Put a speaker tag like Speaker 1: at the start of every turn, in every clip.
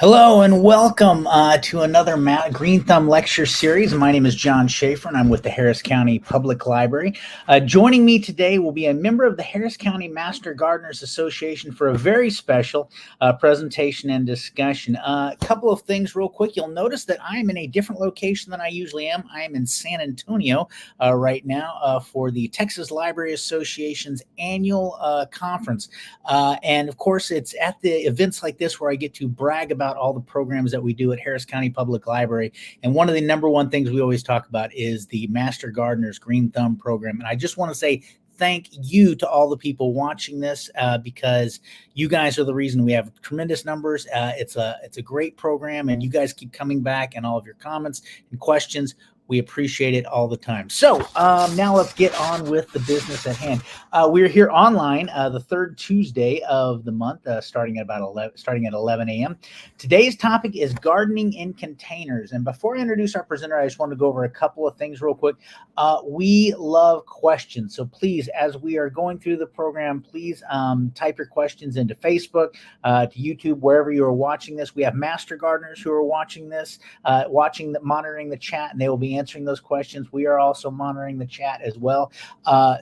Speaker 1: Hello and welcome to another Green Thumb Lecture Series. My name is John Schaefer and I'm with the Harris County Public Library. Joining me today will be a member of the Harris County Master Gardeners Association for a very special presentation and discussion. A couple of things real quick. You'll notice that I'm in a different location than I usually am. I am in San Antonio right now for the Texas Library Association's annual conference. And of course, it's at the events like this where I get to brag about all the programs that we do at Harris County Public Library. And one of the number one things we always talk about is the Master Gardeners Green Thumb program. And I just want to say thank you to all the people watching this because you guys are the reason we have tremendous numbers. It's a great program, and you guys keep coming back and all of your comments and questions. We appreciate it all the time. So now let's get on with the business at hand. We're here online the third Tuesday of the month, starting at 11 a.m. Today's topic is gardening in containers. And before I introduce our presenter, I just want to go over a couple of things real quick. We love questions, so please, as we are going through the program, please type your questions into Facebook, to YouTube, wherever you are watching this. We have master gardeners who are watching this, monitoring the chat, and they will be answering those questions. We are also monitoring the chat as well.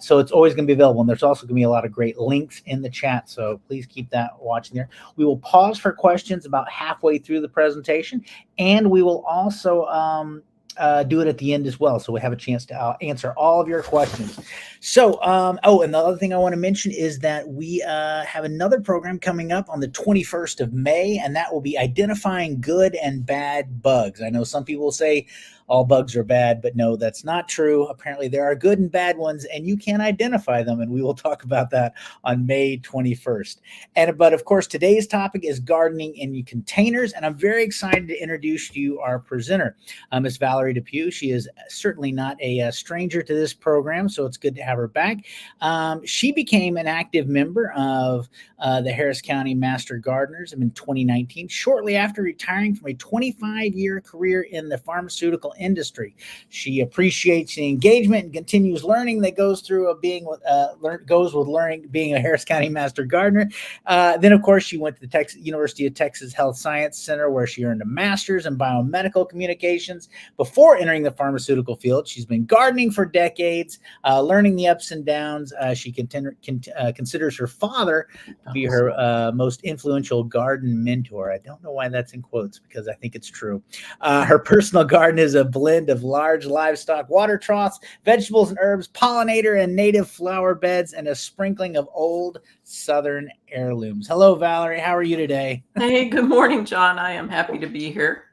Speaker 1: So it's always going to be available. And there's also going to be a lot of great links in the chat. So please keep that watching there. We will pause for questions about halfway through the presentation. And we will also do it at the end as well, so we have a chance to answer all of your questions. So, and the other thing I want to mention is that we have another program coming up on the 21st of May, and that will be identifying good and bad bugs. I know some people say all bugs are bad, but no, that's not true. Apparently there are good and bad ones, and you can identify them, and we will talk about that on May 21st. But of course, today's topic is gardening in containers, and I'm very excited to introduce to you our presenter, Miss Valerie Depew. She is certainly not a stranger to this program, so it's good to have her back. She became an active member of the Harris County Master Gardeners in 2019, shortly after retiring from a 25-year career in the pharmaceutical industry. She appreciates the engagement and continues learning that goes through being a Harris County Master Gardener. Then, of course, she went to the University of Texas Health Science Center, where she earned a master's in biomedical communications. Before entering the pharmaceutical field, she's been gardening for decades, learning the ups and downs. She considers her father to be her most influential garden mentor. I don't know why that's in quotes, because I think it's true. Her personal garden is a blend of large livestock water troughs, vegetables and herbs, pollinator and native flower beds, and a sprinkling of old Southern heirlooms. Hello, Valerie. How are you today?
Speaker 2: Hey, good morning, John. I am happy to be here.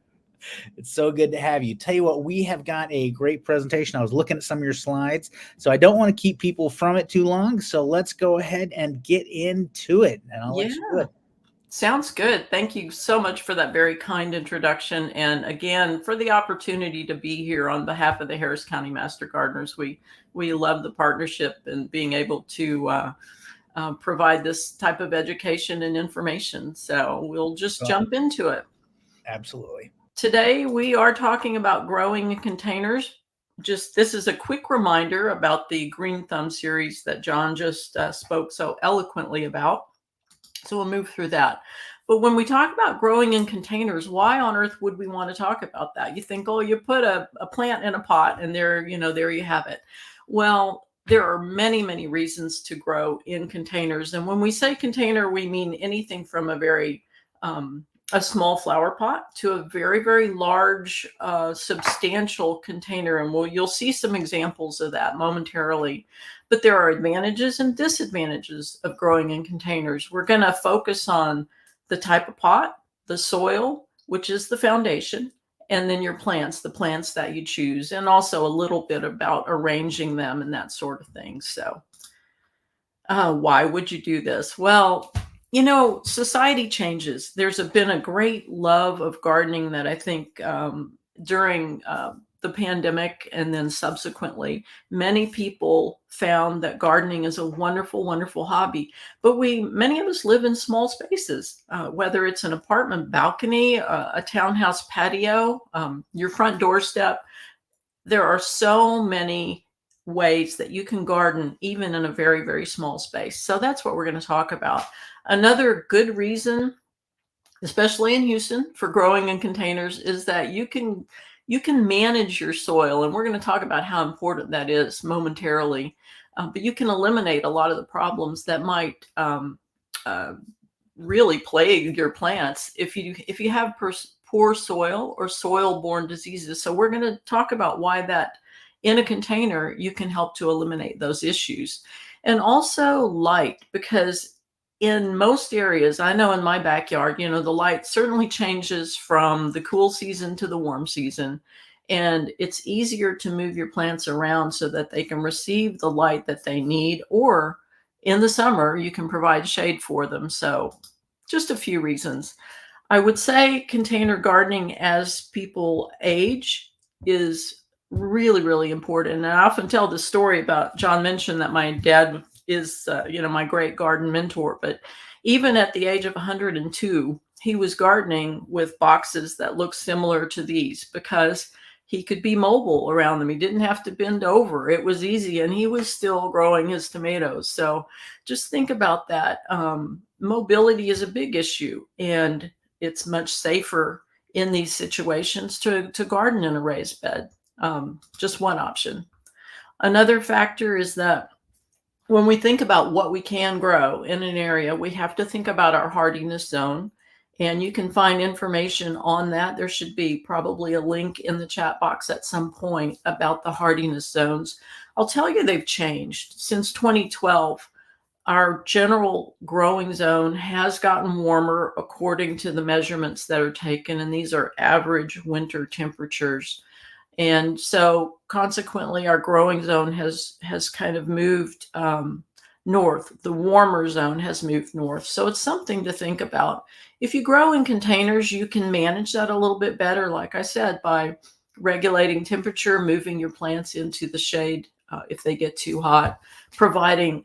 Speaker 1: It's so good to have you. Tell you what, we have got a great presentation. I was looking at some of your slides, so I don't want to keep people from it too long. So let's go ahead and get into it, and I'll let you do it.
Speaker 2: Sounds good. Thank you so much for that very kind introduction. And again, for the opportunity to be here on behalf of the Harris County Master Gardeners. We love the partnership and being able to provide this type of education and information. So we'll just jump into it.
Speaker 1: Absolutely.
Speaker 2: Today, we are talking about growing in containers. This is a quick reminder about the Green Thumb series that John just spoke so eloquently about. So we'll move through that. But when we talk about growing in containers, why on earth would we want to talk about that? You think, oh, you put a plant in a pot and there you have it. Well, there are many, many reasons to grow in containers. And when we say container, we mean anything from a small flower pot to a very, very large, substantial container. And you'll see some examples of that momentarily. But there are advantages and disadvantages of growing in containers. We're going to focus on the type of pot, the soil, which is the foundation, and then your plants, the plants that you choose, and also a little bit about arranging them and that sort of thing. So why would you do this? Well, society changes. There's been a great love of gardening that I think during the pandemic and then subsequently, many people found that gardening is a wonderful, wonderful hobby. But many of us live in small spaces, whether it's an apartment balcony, a townhouse patio, your front doorstep. There are so many ways that you can garden even in a very, very small space. So that's what we're going to talk about. Another good reason especially in Houston for growing in containers, is that you can manage your soil, and we're going to talk about how important that is momentarily. But you can eliminate a lot of the problems that might uh, really plague your plants if you have poor soil or soil-borne diseases. So we're going to talk about why that in a container you can help to eliminate those issues. And also light, because in most areas, I know in my backyard, the light certainly changes from the cool season to the warm season. And it's easier to move your plants around so that they can receive the light that they need, or in the summer, you can provide shade for them. So, just a few reasons. I would say container gardening as people age is really, really important. And I often tell this story about, John mentioned that my dad is, my great garden mentor, but even at the age of 102, he was gardening with boxes that looked similar to these because he could be mobile around them. He didn't have to bend over. It was easy, and he was still growing his tomatoes. So just think about that. Mobility is a big issue, and it's much safer in these situations to garden in a raised bed. Just one option. Another factor is that when we think about what we can grow in an area, we have to think about our hardiness zone. And you can find information on that. There should be probably a link in the chat box at some point about the hardiness zones. I'll tell you, they've changed. Since 2012, our general growing zone has gotten warmer according to the measurements that are taken, and these are average winter temperatures. And so consequently, our growing zone has kind of moved north. The warmer zone has moved north. So it's something to think about. If you grow in containers, you can manage that a little bit better, like I said, by regulating temperature, moving your plants into the shade if they get too hot, providing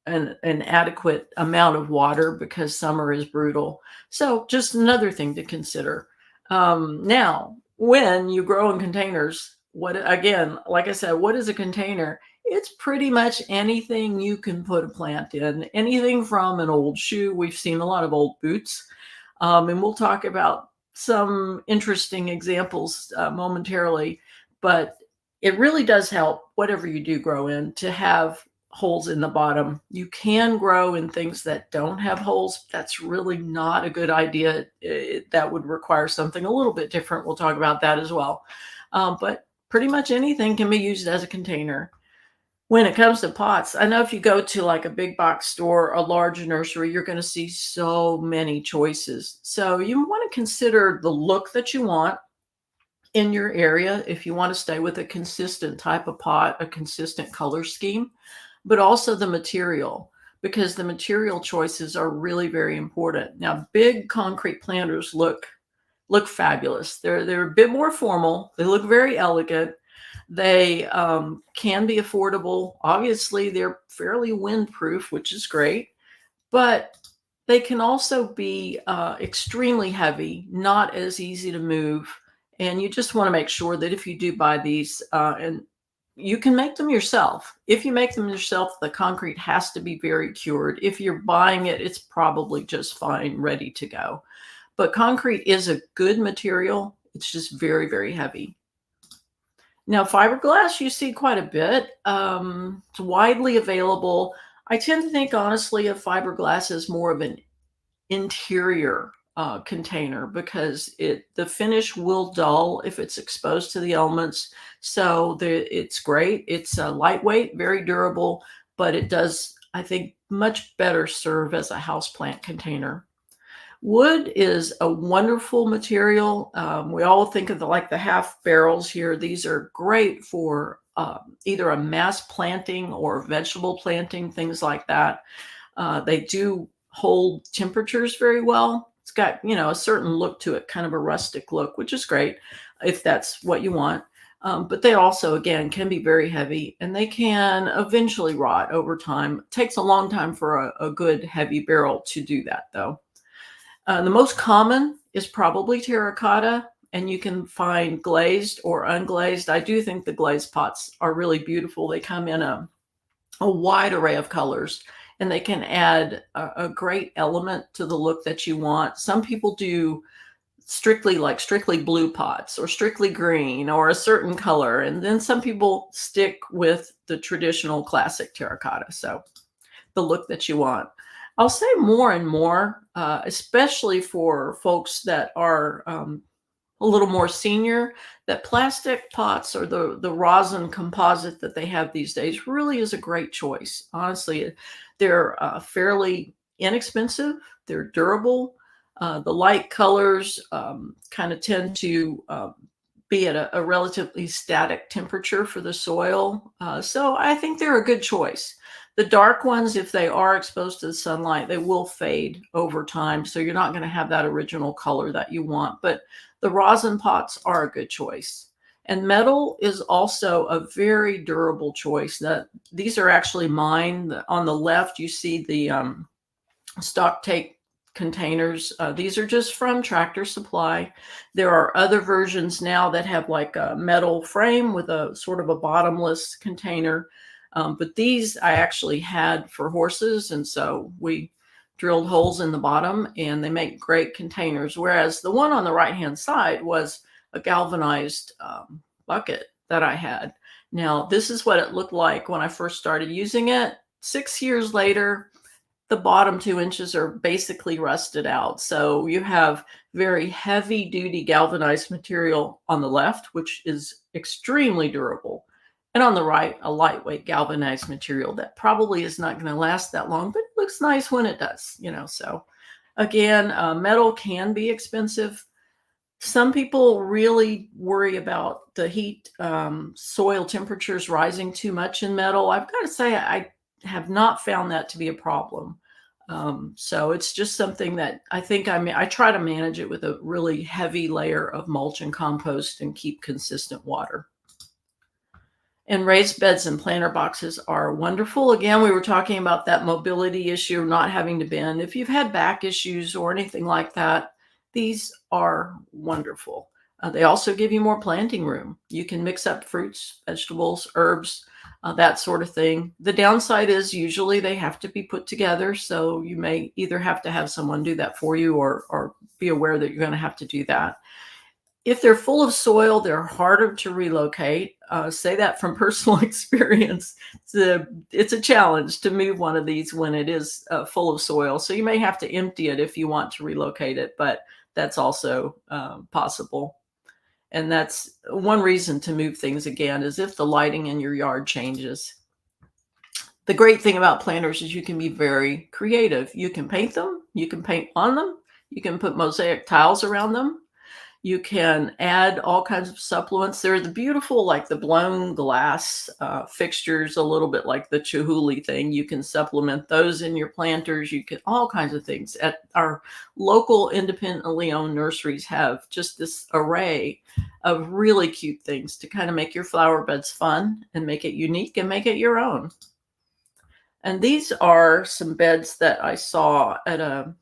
Speaker 2: an adequate amount of water because summer is brutal. So just another thing to consider. Now, when you grow in containers, again, like I said, what is a container? It's pretty much anything you can put a plant in, anything from an old shoe. We've seen a lot of old boots, and we'll talk about some interesting examples momentarily, but it really does help, whatever you do grow in, to have holes in the bottom. You can grow in things that don't have holes. That's really not a good idea. That would require something a little bit different. We'll talk about that as well. But pretty much anything can be used as a container. When it comes to pots, I know if you go to like a big box store, a large nursery, you're going to see so many choices. So you want to consider the look that you want in your area if you want to stay with a consistent type of pot, a consistent color scheme, but also the material, because the material choices are really very important. Now, big concrete planters look fabulous. They're a bit more formal. They look very elegant. They can be affordable. Obviously, they're fairly windproof, which is great, but they can also be extremely heavy, not as easy to move. And you just want to make sure that if you do buy these, and you can make them yourself. If you make them yourself, the concrete has to be very cured. If you're buying it, it's probably just fine, ready to go. But concrete is a good material. It's just very, very heavy. Now, fiberglass, you see quite a bit. It's widely available. I tend to think, honestly, of fiberglass as more of an interior container because the finish will dull if it's exposed to the elements. So it's great. It's lightweight, very durable, but it does, I think, much better serve as a houseplant container. Wood is a wonderful material. We all think of the half barrels here. These are great for either a mass planting or vegetable planting, things like that. They do hold temperatures very well. It's got, a certain look to it, kind of a rustic look, which is great if that's what you want. But they also, again, can be very heavy, and they can eventually rot over time. It takes a long time for a good heavy barrel to do that, though. The most common is probably terracotta, and you can find glazed or unglazed. I do think the glazed pots are really beautiful. They come in a wide array of colors, and they can add a great element to the look that you want. Some people do strictly blue pots or strictly green or a certain color. And then some people stick with the traditional classic terracotta. So the look that you want. I'll say more and more, especially for folks that are a little more senior, that plastic pots or the rosin composite that they have these days really is a great choice. Honestly, they're fairly inexpensive, they're durable. The light colors kind of tend to be at a relatively static temperature for the soil. So I think they're a good choice. The dark ones, if they are exposed to the sunlight, they will fade over time. So you're not going to have that original color that you want. But the rosin pots are a good choice. And metal is also a very durable choice. These are actually mine. On the left, you see the stock take containers. These are just from Tractor Supply. There are other versions now that have like a metal frame with a sort of a bottomless container. But these I actually had for horses. And so we drilled holes in the bottom and they make great containers. Whereas the one on the right-hand side was a galvanized bucket that I had. Now, this is what it looked like when I first started using it. 6 years later, the bottom 2 inches are basically rusted out. So you have very heavy duty galvanized material on the left, which is extremely durable. And on the right, a lightweight galvanized material that probably is not going to last that long, but it looks nice when it does, So again, metal can be expensive. Some people really worry about the heat, soil temperatures rising too much in metal. I've got to say, I have not found that to be a problem. So it's just something that I think I try to manage it with a really heavy layer of mulch and compost and keep consistent water. And raised beds and planter boxes are wonderful. Again, we were talking about that mobility issue, not having to bend. If you've had back issues or anything like that, these are wonderful. They also give you more planting room. You can mix up fruits, vegetables, herbs, that sort of thing. The downside is usually they have to be put together. So you may either have to have someone do that for you or be aware that you're going to have to do that. If they're full of soil, they're harder to relocate. Say that from personal experience. It's a challenge to move one of these when it is full of soil. So you may have to empty it if you want to relocate it, but that's also possible. And that's one reason to move things again is if the lighting in your yard changes. The great thing about planters is you can be very creative. You can paint them, you can paint on them, you can put mosaic tiles around them. You can add all kinds of supplements. They're the beautiful, like the blown glass fixtures, a little bit like the Chihuly thing. You can supplement those in your planters. You can all kinds of things. At our local independently owned nurseries have just this array of really cute things to kind of make your flower beds fun and make it unique and make it your own. And these are some beds that I saw at a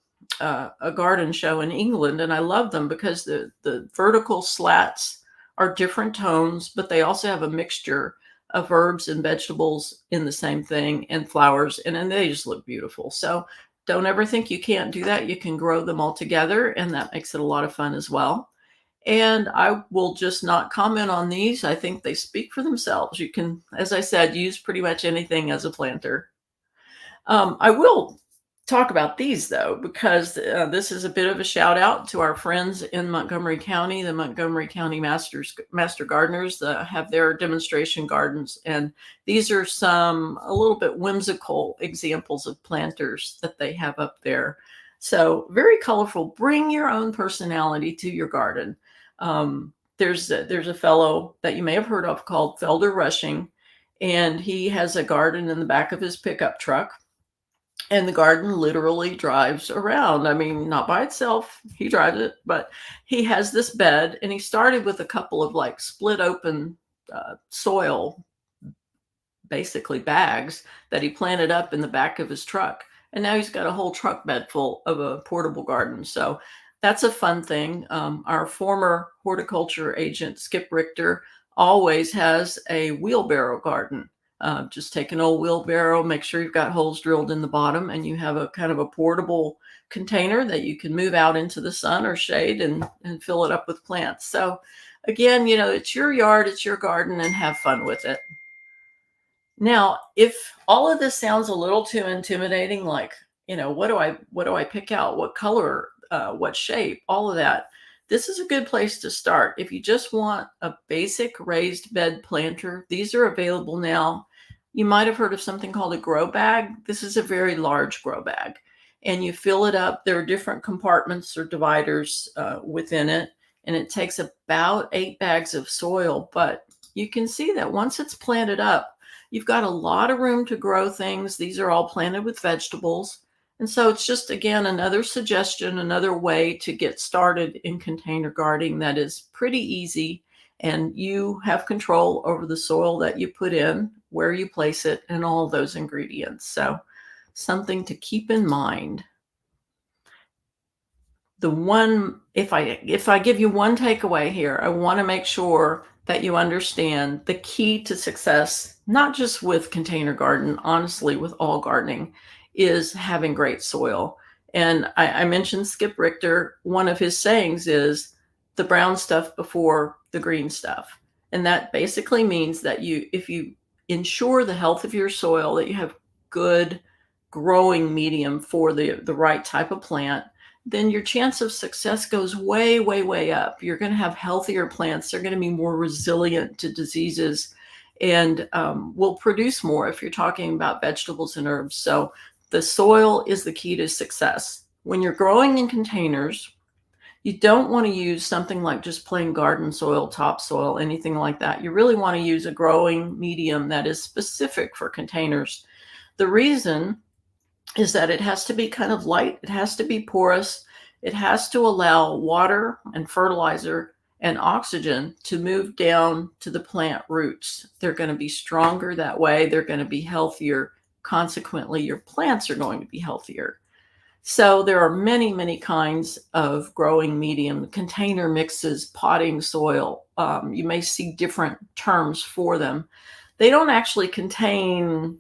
Speaker 2: garden show in England, and I love them because the vertical slats are different tones, but they also have a mixture of herbs and vegetables in the same thing and flowers, and they just look beautiful. So don't ever think you can't do that. You can grow them all together, and that makes it a lot of fun as well. And I will just not comment on these. I think they speak for themselves. You can, as I said, use pretty much anything as a planter. I will talk about these though, because this is a bit of a shout out to our friends in Montgomery County. The Montgomery County Master Gardeners have their demonstration gardens. And these are some a little bit whimsical examples of planters that they have up there. So very colorful. Bring your own personality to your garden. There's a fellow that you may have heard of called Felder Rushing, and he has a garden in the back of his pickup truck. And the garden literally drives around. I mean, not by itself. He drives it, but he has this bed, and he started with a couple of like split open soil, basically bags that he planted up in the back of his truck. And now he's got a whole truck bed full of a portable garden. So that's a fun thing. Our former horticulture agent, Skip Richter, always has a wheelbarrow garden. Just take an old wheelbarrow, make sure you've got holes drilled in the bottom, and you have a kind of a portable container that you can move out into the sun or shade and fill it up with plants. So again, it's your yard, it's your garden, and have fun with it. Now, if all of this sounds a little too intimidating, like, what do I pick out? What color, what shape, all of that. This is a good place to start. If you just want a basic raised bed planter, these are available now. You might have heard of something called a grow bag. This is a very large grow bag, and you fill it up. There are different compartments or dividers within it, and it takes about 8 bags of soil. But you can see that once it's planted up, you've got a lot of room to grow things. These are all planted with vegetables. And so it's just, again, another suggestion, another way to get started in container gardening that is pretty easy. And you have control over the soil that you put in, where you place it, and all those ingredients. So something to keep in mind. If I give you one takeaway here, I want to make sure that you understand the key to success, not just with container garden, honestly, with all gardening, is having great soil. And I mentioned Skip Richter. One of his sayings is the brown stuff before the green stuff. And that basically means that if you ensure the health of your soil, that you have good growing medium for the right type of plant, then your chance of success goes way, way, way up. You're going to have healthier plants. They're going to be more resilient to diseases and will produce more if you're talking about vegetables and herbs. So the soil is the key to success. When you're growing in containers, you don't want to use something like just plain garden soil, topsoil, anything like that. You really want to use a growing medium that is specific for containers. The reason is that it has to be kind of light. It has to be porous. It has to allow water and fertilizer and oxygen to move down to the plant roots. They're going to be stronger that way. They're going to be healthier. Consequently, your plants are going to be healthier. So there are many, many kinds of growing medium, container mixes, potting soil. You may see different terms for them. They don't actually contain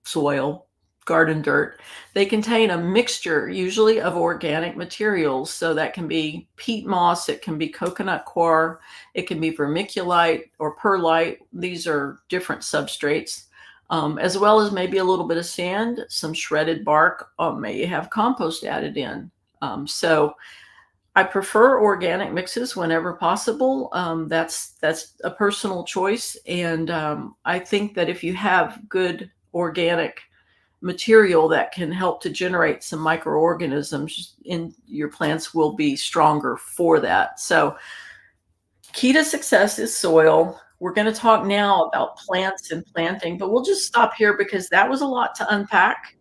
Speaker 2: soil, garden dirt. They contain a mixture, usually of organic materials. So that can be peat moss, it can be coconut coir, it can be vermiculite or perlite. These are different substrates. As well as maybe a little bit of sand, some shredded bark, may have compost added in. So I prefer organic mixes whenever possible. That's a personal choice. And I think that if you have good organic material that can help to generate some microorganisms in your plants, will be stronger for that. So key to success is soil. We're going to talk now about plants and planting, but we'll just stop here because that was a lot to unpack.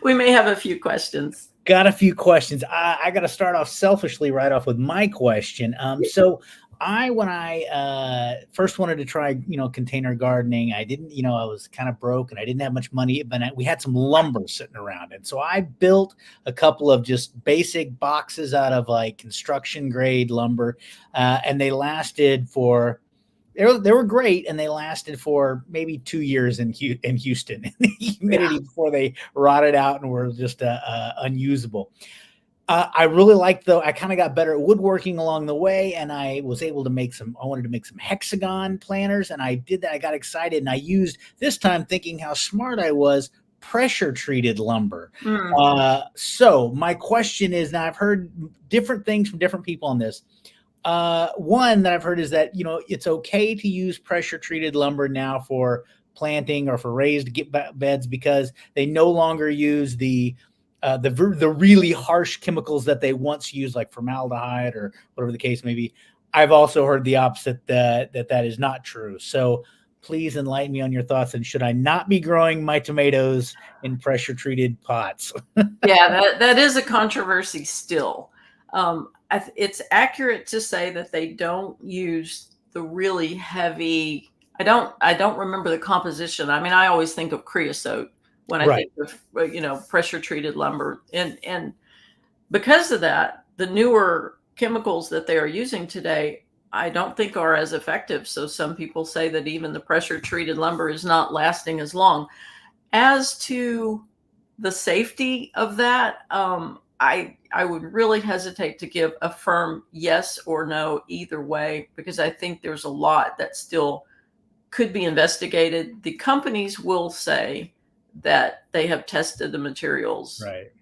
Speaker 2: We may have a few questions.
Speaker 1: Got a few questions. I got to start off selfishly right off with my question. So when I first wanted to try, container gardening, I didn't, I was kind of broke and I didn't have much money, but we had some lumber sitting around. And so I built a couple of just basic boxes out of like construction grade lumber. And they lasted for, they were great, and they lasted for maybe 2 years in Houston in the humidity before they rotted out and were just unusable. I really liked, though, I kind of got better at woodworking along the way, and I was able to I wanted to make some hexagon planters, and I did that. I got excited, and I used, this time thinking how smart I was, pressure treated lumber. So my question is, now I've heard different things from different people on this. One that I've heard is that, it's okay to use pressure treated lumber now for planting or for raised beds because they no longer use the really harsh chemicals that they once used, like formaldehyde or whatever the case may be. I've also heard the opposite, that is not true. So please enlighten me on your thoughts. And should I not be growing my tomatoes in pressure treated pots?
Speaker 2: Yeah, that is a controversy still. It's accurate to say that they don't use the really heavy. I don't remember the composition. I mean, I always think of creosote when I think of, pressure treated lumber. And because of that, the newer chemicals that they are using today I don't think are as effective. So some people say that even the pressure treated lumber is not lasting as long. As to the safety of that, I would really hesitate to give a firm yes or no either way, because I think there's a lot that still could be investigated. The companies will say that they have tested the materials.
Speaker 1: Right.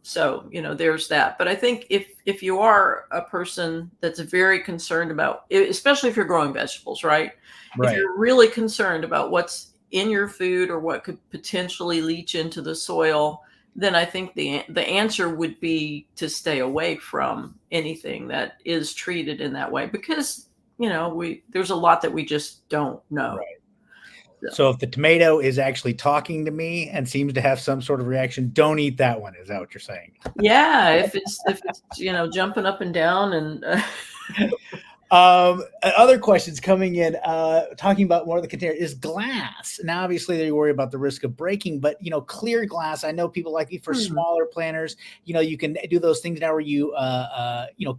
Speaker 2: So there's that. But I think if you are a person that's very concerned about, especially if you're growing vegetables, right? If
Speaker 1: Right.
Speaker 2: you're really concerned about what's in your food or what could potentially leach into the soil, then I think the answer would be to stay away from anything that is treated in that way, because there's a lot that we just don't know.
Speaker 1: Right.
Speaker 2: So,
Speaker 1: So if the tomato is actually talking to me and seems to have some sort of reaction, don't eat that one. Is that what you're saying?
Speaker 2: yeah, if it's jumping up and down and
Speaker 1: Other questions coming in, talking about more of the container is glass. Now, obviously, they worry about the risk of breaking, but clear glass. I know people like for
Speaker 2: Hmm.
Speaker 1: smaller planters. You can do those things now where you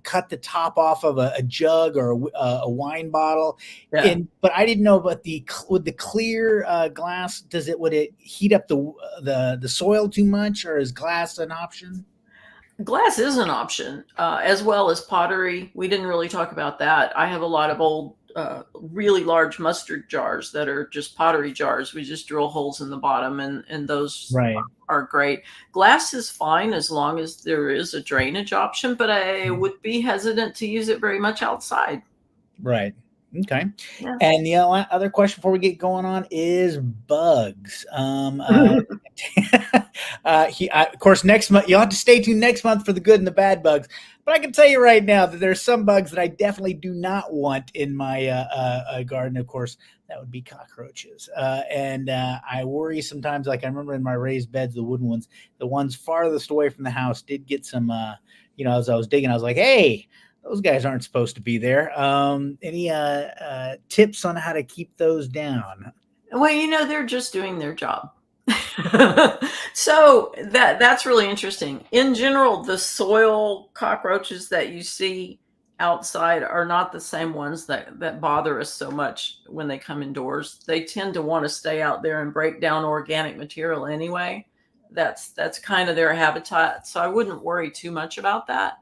Speaker 1: cut the top off of a jug or a wine bottle.
Speaker 2: Yeah.
Speaker 1: But I didn't know about with the clear glass. Would it heat up the soil too much, or is glass an option?
Speaker 2: Glass is an option, as well as pottery. We didn't really talk about that. I have a lot of old, really large mustard jars that are just pottery jars. We just drill holes in the bottom, and those
Speaker 1: Right.
Speaker 2: are great. Glass is fine as long as there is a drainage option, but I would be hesitant to use it very much outside.
Speaker 1: Right. Okay.
Speaker 2: Yeah.
Speaker 1: And the other question before we get going on is bugs. Of course, next month you'll have to stay tuned next month for the good and the bad bugs. But I can tell you right now that there's some bugs that I definitely do not want in my garden. Of course, that would be cockroaches. And I worry sometimes. Like I remember in my raised beds, the wooden ones, the ones farthest away from the house, did get some. As I was digging, I was like, "Hey, those guys aren't supposed to be there." Any tips on how to keep those down?
Speaker 2: Well, they're just doing their job. So that's really interesting. In general, the soil cockroaches that you see outside are not the same ones that bother us so much when they come indoors. They tend to want to stay out there and break down organic material anyway. That's kind of their habitat. So I wouldn't worry too much about that.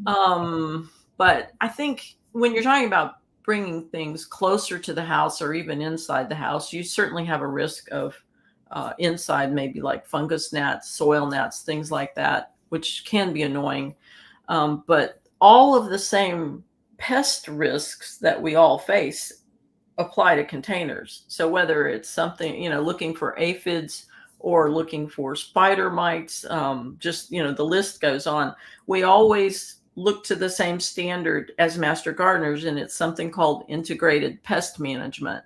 Speaker 2: But I think when you're talking about bringing things closer to the house or even inside the house, you certainly have a risk of inside, maybe like fungus gnats, soil gnats, things like that, which can be annoying. But all of the same pest risks that we all face apply to containers. So whether it's something, looking for aphids or looking for spider mites, just, the list goes on. We always look to the same standard as master gardeners, and it's something called integrated pest management.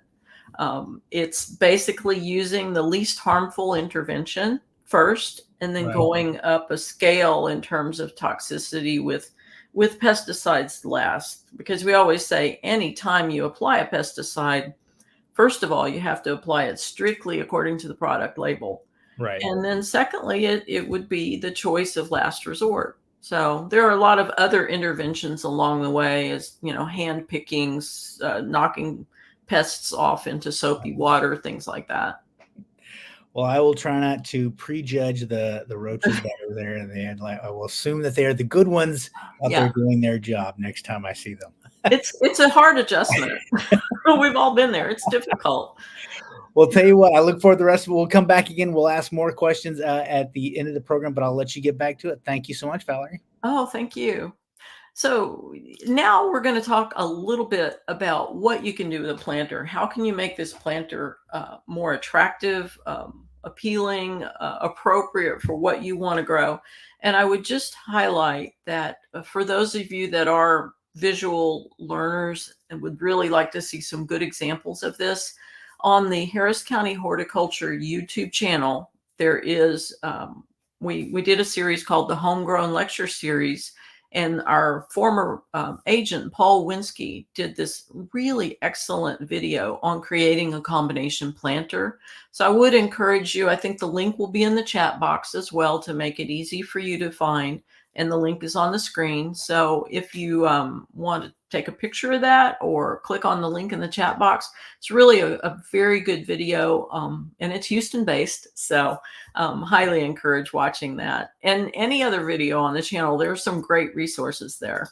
Speaker 2: It's basically using the least harmful intervention first, and then
Speaker 1: Right.
Speaker 2: going up a scale in terms of toxicity with pesticides last. Because we always say anytime you apply a pesticide, first of all, you have to apply it strictly according to the product label.
Speaker 1: Right.
Speaker 2: And then secondly, it would be the choice of last resort. So there are a lot of other interventions along the way, as hand pickings, knocking pests off into soapy water, things like that.
Speaker 1: Well, I will try not to prejudge the roaches that are there in the end. Like I will assume that they are the good ones out
Speaker 2: Yeah,
Speaker 1: there doing their job next time I see them.
Speaker 2: it's a hard adjustment. We've all been there. It's difficult.
Speaker 1: Well, tell you what, I look forward to the rest of it. We'll come back again. We'll ask more questions at the end of the program, but I'll let you get back to it. Thank you so much, Valerie.
Speaker 2: Oh, thank you. So now we're going to talk a little bit about what you can do with a planter. How can you make this planter more attractive, appealing, appropriate for what you want to grow? And I would just highlight that for those of you that are visual learners and would really like to see some good examples of this, on the Harris County Horticulture YouTube channel, there is, we did a series called the Homegrown Lecture Series, and our former agent, Paul Winsky, did this really excellent video on creating a combination planter. So I would encourage you, I think the link will be in the chat box as well to make it easy for you to find. and the link is on the screen. So if you want to take a picture of that or click on the link in the chat box, it's really a very good video, and it's Houston based. So highly encourage watching that. And any other video on the channel, there's some great resources there.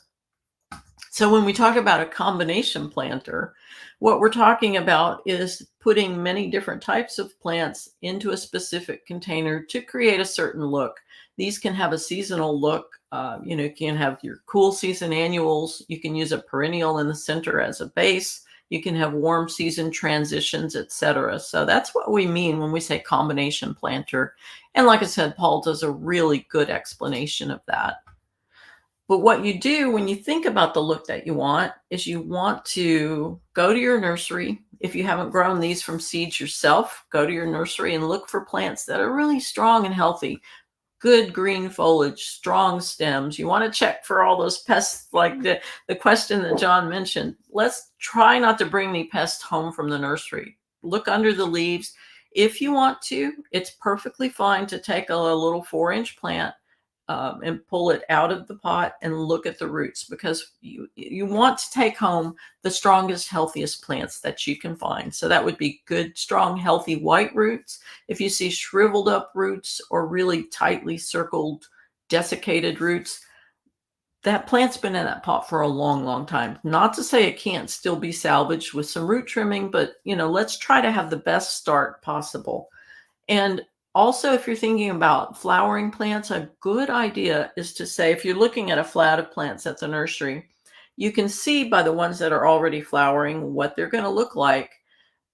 Speaker 2: So when we talk about a combination planter, what we're talking about is putting many different types of plants into a specific container to create a certain look. These can have a seasonal look. You can have your cool season annuals. You can use a perennial in the center as a base. You can have warm season transitions, etc. So that's what we mean when we say combination planter. And like I said, Paul does a really good explanation of that. But what you do when you think about the look that you want is you want to go to your nursery. If you haven't grown these from seeds yourself, go to your nursery and look for plants that are really strong and healthy. Good green foliage, strong stems. You want to check for all those pests, like the question that John mentioned. Let's try not to bring any pests home from the nursery. Look under the leaves. If you want to, it's perfectly fine to take a little 4-inch plant and pull it out of the pot and look at the roots, because you want to take home the strongest, healthiest plants that you can find. So that would be good, strong, healthy white roots. If you see shriveled up roots or really tightly circled, desiccated roots, that plant's been in that pot for a long, long time. Not to say it can't still be salvaged with some root trimming, but let's try to have the best start possible. And also, if you're thinking about flowering plants, a good idea is to say, if you're looking at a flat of plants at the nursery, you can see by the ones that are already flowering what they're going to look like.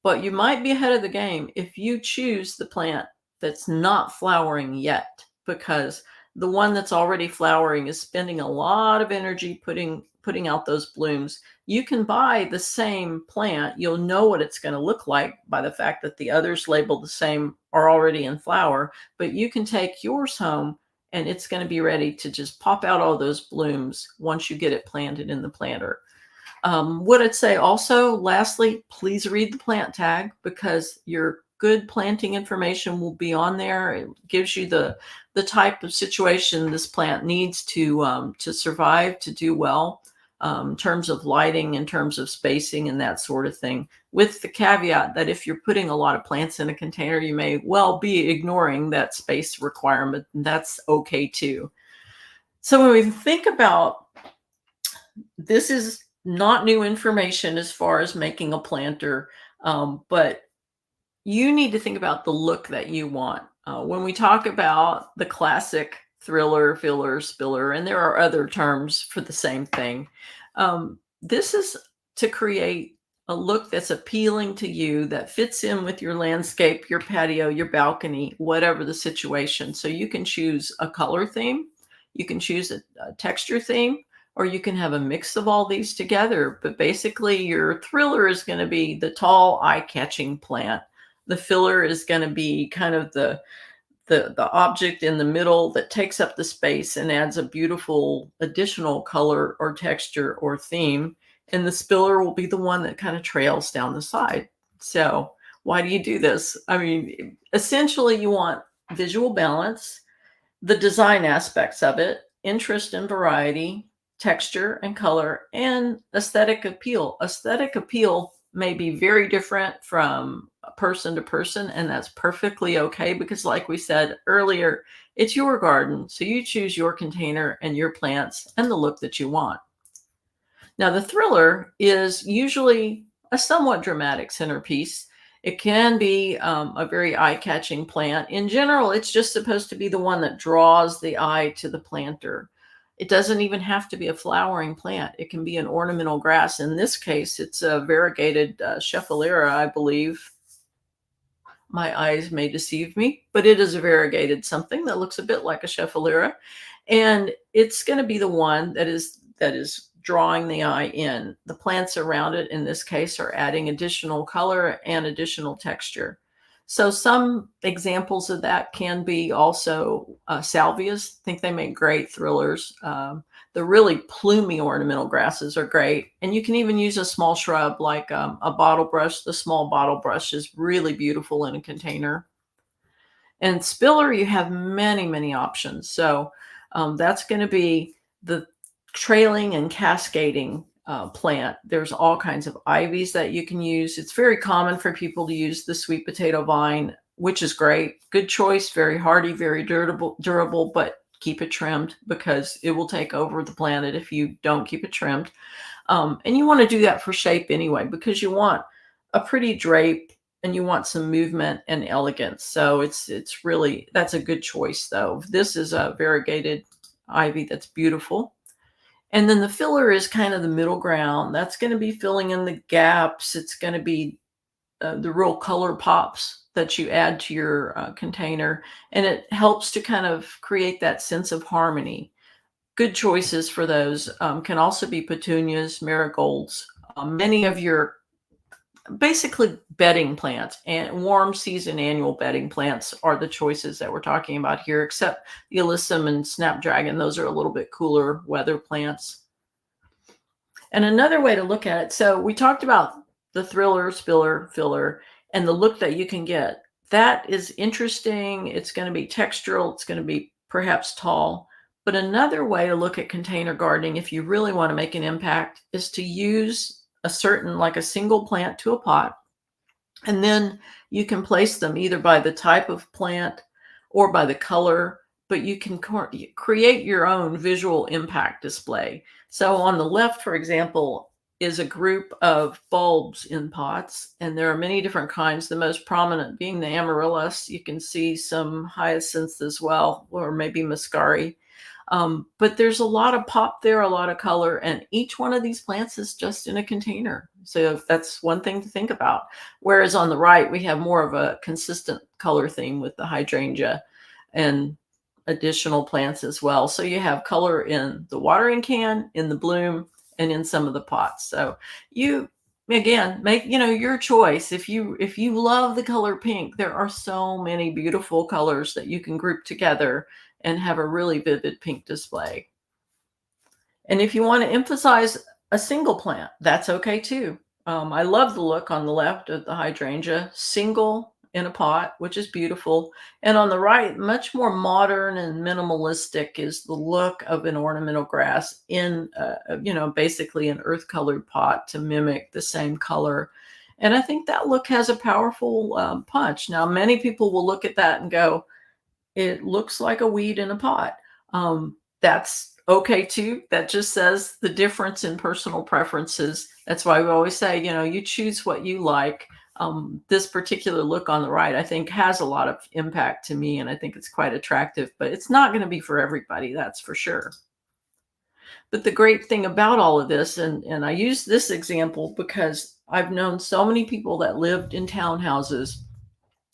Speaker 2: But you might be ahead of the game if you choose the plant that's not flowering yet, because the one that's already flowering is spending a lot of energy putting out those blooms. You can buy the same plant. You'll know what it's going to look like by the fact that the others labeled the same are already in flower, but you can take yours home and it's going to be ready to just pop out all those blooms once you get it planted in the planter. What I'd say also, lastly, please read the plant tag, because your good planting information will be on there. It gives you the type of situation this plant needs to survive, to do well, in terms of lighting, in terms of spacing and that sort of thing, with the caveat that if you're putting a lot of plants in a container, you may well be ignoring that space requirement, and that's okay too. So when we think about this, is not new information as far as making a planter, but you need to think about the look that you want. When we talk about the classic thriller, filler, spiller, and there are other terms for the same thing, this is to create a look that's appealing to you, that fits in with your landscape, your patio, your balcony, whatever the situation. So you can choose a color theme, you can choose a texture theme, or you can have a mix of all these together. But basically your thriller is going to be the tall, eye-catching plant. The filler is going to be kind of the object in the middle that takes up the space and adds a beautiful additional color or texture or theme. And the spiller will be the one that kind of trails down the side. So why do you do this? I mean, essentially you want visual balance, the design aspects of it, interest and variety, texture and color, and aesthetic appeal. Aesthetic appeal may be very different from person to person, and that's perfectly okay, because like we said earlier, it's your garden, so you choose your container and your plants and the look that you want. Now, the thriller is usually a somewhat dramatic centerpiece. It can be a very eye-catching plant. In general, it's just supposed to be the one that draws the eye to the planter. It doesn't even have to be a flowering plant. It can be an ornamental grass. In this case, it's a variegated Schefflera, I believe. My eyes may deceive me, but it is a variegated something that looks a bit like a Schefflera. And it's going to be the one that is drawing the eye in. The plants around it, in this case, are adding additional color and additional texture. So some examples of that can be also salvias. I think they make great thrillers. The really plumy ornamental grasses are great. And you can even use a small shrub like a bottle brush. The small bottle brush is really beautiful in a container. And spiller, you have many, many options. So That's going to be the trailing and cascading plant. There's all kinds of ivies that you can use. It's very common for people to use the sweet potato vine, which is great. Good choice, very hardy, very durable, but keep it trimmed because it will take over the planet if you don't keep it trimmed. And you want to do that for shape anyway, because you want a pretty drape and you want some movement and elegance. So it's really, that's a good choice though. This is a variegated ivy that's beautiful. And then the filler is kind of the middle ground. That's going to be filling in the gaps. It's going to be the real color pops that you add to your container. And it helps to kind of create that sense of harmony. Good choices for those can also be petunias, marigolds, many of your basically bedding plants, and warm season annual bedding plants are the choices that we're talking about here, except the alyssum and snapdragon. Those are a little bit cooler weather plants. And another way to look at it, so we talked about the thriller, spiller, filler, and the look that you can get. That is interesting. It's going to be textural. It's going to be perhaps tall. But another way to look at container gardening, if you really want to make an impact, is to use a certain, like a single plant to a pot. And then you can place them either by the type of plant or by the color, but you can create your own visual impact display. So on the left, for example, is a group of bulbs in pots, and there are many different kinds, the most prominent being the amaryllis. You can see some hyacinths as well, or maybe muscari. But there's a lot of pop there, a lot of color, and each one of these plants is just in a container. So that's one thing to think about. Whereas on the right, we have more of a consistent color theme with the hydrangea and additional plants as well. So you have color in the watering can, in the bloom, and in some of the pots. So you, again, make, your choice. If you love the color pink, there are so many beautiful colors that you can group together and have a really vivid pink display. And if you want to emphasize a single plant, that's okay too. I love the look on the left of the hydrangea, single in a pot, which is beautiful. And on the right, much more modern and minimalistic is the look of an ornamental grass in, basically an earth colored pot to mimic the same color. And I think that look has a powerful punch. Now, many people will look at that and go, it looks like a weed in a pot. That's okay too. That just says the difference in personal preferences. That's why we always say, you choose what you like. This particular look on the right, I think, has a lot of impact to me, and I think it's quite attractive, but it's not going to be for everybody, that's for sure. But the great thing about all of this, and I use this example because I've known so many people that lived in townhouses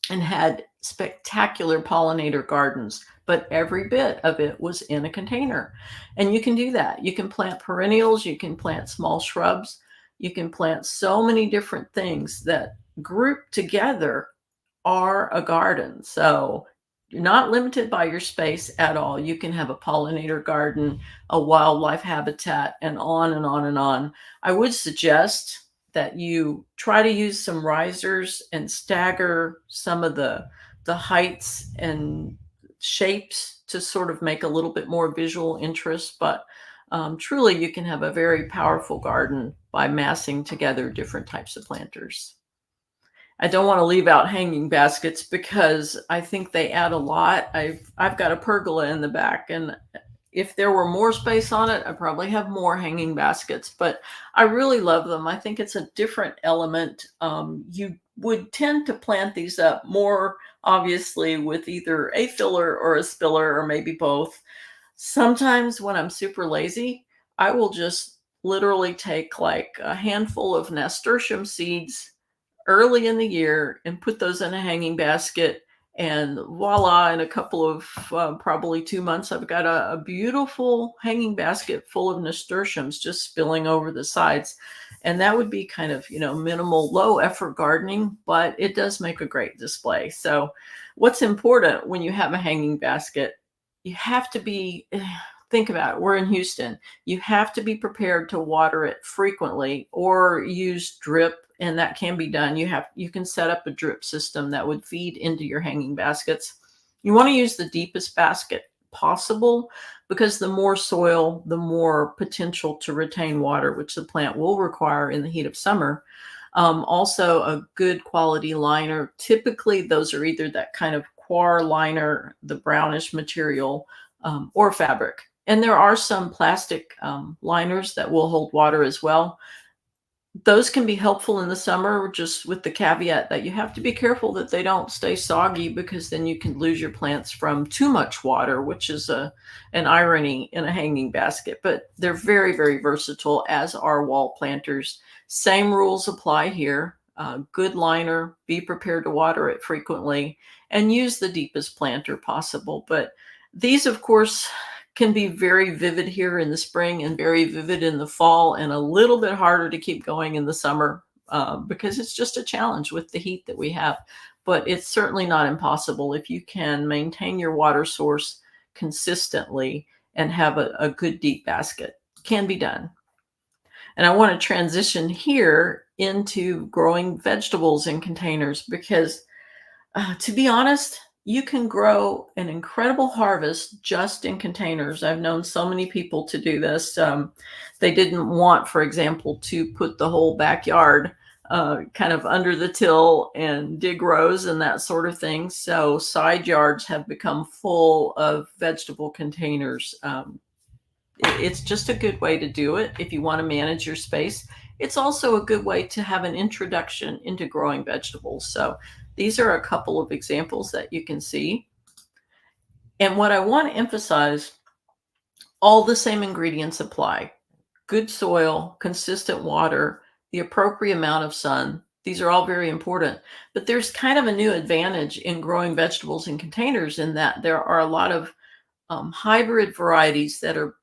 Speaker 2: and had spectacular pollinator gardens, but every bit of it was in a container. And you can do that. You can plant perennials, you can plant small shrubs, you can plant so many different things that grouped together are a garden. So you're not limited by your space at all. You can have a pollinator garden, a wildlife habitat, and on and on and on. I would suggest that you try to use some risers and stagger some of the heights and shapes to sort of make a little bit more visual interest. But truly, you can have a very powerful garden by massing together different types of planters. I don't want to leave out hanging baskets because I think they add a lot. I've got a pergola in the back, and if there were more space on it, I probably have more hanging baskets, but I really love them. I think it's a different element. You would tend to plant these up more obviously with either a filler or a spiller or maybe both. Sometimes when I'm super lazy, I will just literally take like a handful of nasturtium seeds early in the year and put those in a hanging basket, and voila, in a couple of probably 2 months, I've got a beautiful hanging basket full of nasturtiums just spilling over the sides. And that would be kind of, minimal, low effort gardening, but it does make a great display. So what's important when you have a hanging basket, you have to be, think about it. We're in Houston. You have to be prepared to water it frequently or use drip, and that can be done. You can set up a drip system that would feed into your hanging baskets. You want to use the deepest basket possible, because the more soil, the more potential to retain water, which the plant will require in the heat of summer. Also, a good quality liner. Typically, those are either that kind of coir liner, the brownish material, or fabric. And there are some plastic liners that will hold water as well. Those can be helpful in the summer, just with the caveat that you have to be careful that they don't stay soggy, because then you can lose your plants from too much water, which is an irony in a hanging basket. But they're very, very versatile, as are wall planters. Same rules apply here. Good liner, be prepared to water it frequently, and use the deepest planter possible. But these, of course, can be very vivid here in the spring and very vivid in the fall, and a little bit harder to keep going in the summer because it's just a challenge with the heat that we have. But it's certainly not impossible if you can maintain your water source consistently and have a good deep basket. Can be done. And I want to transition here into growing vegetables in containers, because to be honest, you can grow an incredible harvest just in containers. I've known so many people to do this. They didn't want, for example, to put the whole backyard kind of under the till and dig rows and that sort of thing. So side yards have become full of vegetable containers. It's just a good way to do it if you want to manage your space. It's also a good way to have an introduction into growing vegetables. So these are a couple of examples that you can see. And what I want to emphasize, all the same ingredients apply. Good soil, consistent water, the appropriate amount of sun. These are all very important. But there's kind of a new advantage in growing vegetables in containers, in that there are a lot of hybrid varieties that are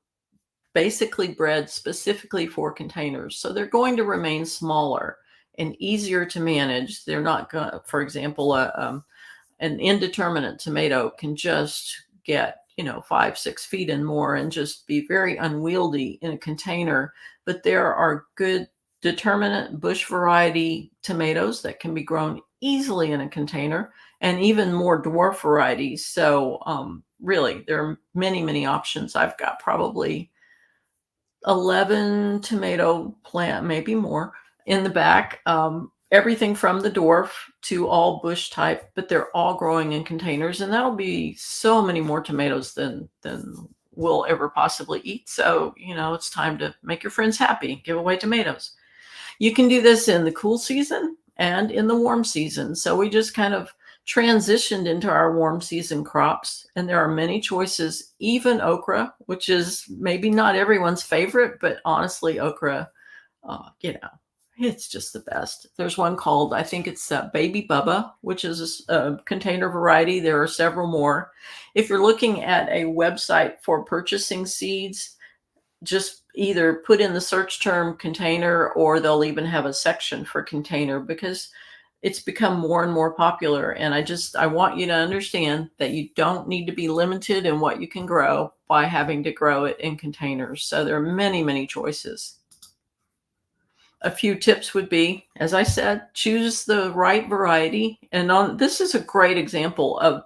Speaker 2: basically bred specifically for containers. So they're going to remain smaller and easier to manage. They're not going to, for example, an indeterminate tomato can just get, 5-6 feet and more and just be very unwieldy in a container. But there are good determinate bush variety tomatoes that can be grown easily in a container, and even more dwarf varieties. So really, there are many, many options. I've got probably 11 tomato plant, maybe more, in the back. Everything from the dwarf to all bush type, but they're all growing in containers, and that'll be so many more tomatoes than we'll ever possibly eat. So, it's time to make your friends happy, give away tomatoes. You can do this in the cool season and in the warm season. So we just kind of transitioned into our warm season crops, and there are many choices, even okra, which is maybe not everyone's favorite, but honestly, okra, it's just the best. There's one called, I think it's Baby Bubba, which is a container variety. There are several more. If you're looking at a website for purchasing seeds, just either put in the search term container, or they'll even have a section for container, because it's become more and more popular. And I want you to understand that you don't need to be limited in what you can grow by having to grow it in containers. So there are many, many choices. A few tips would be, as I said, choose the right variety. And this is a great example of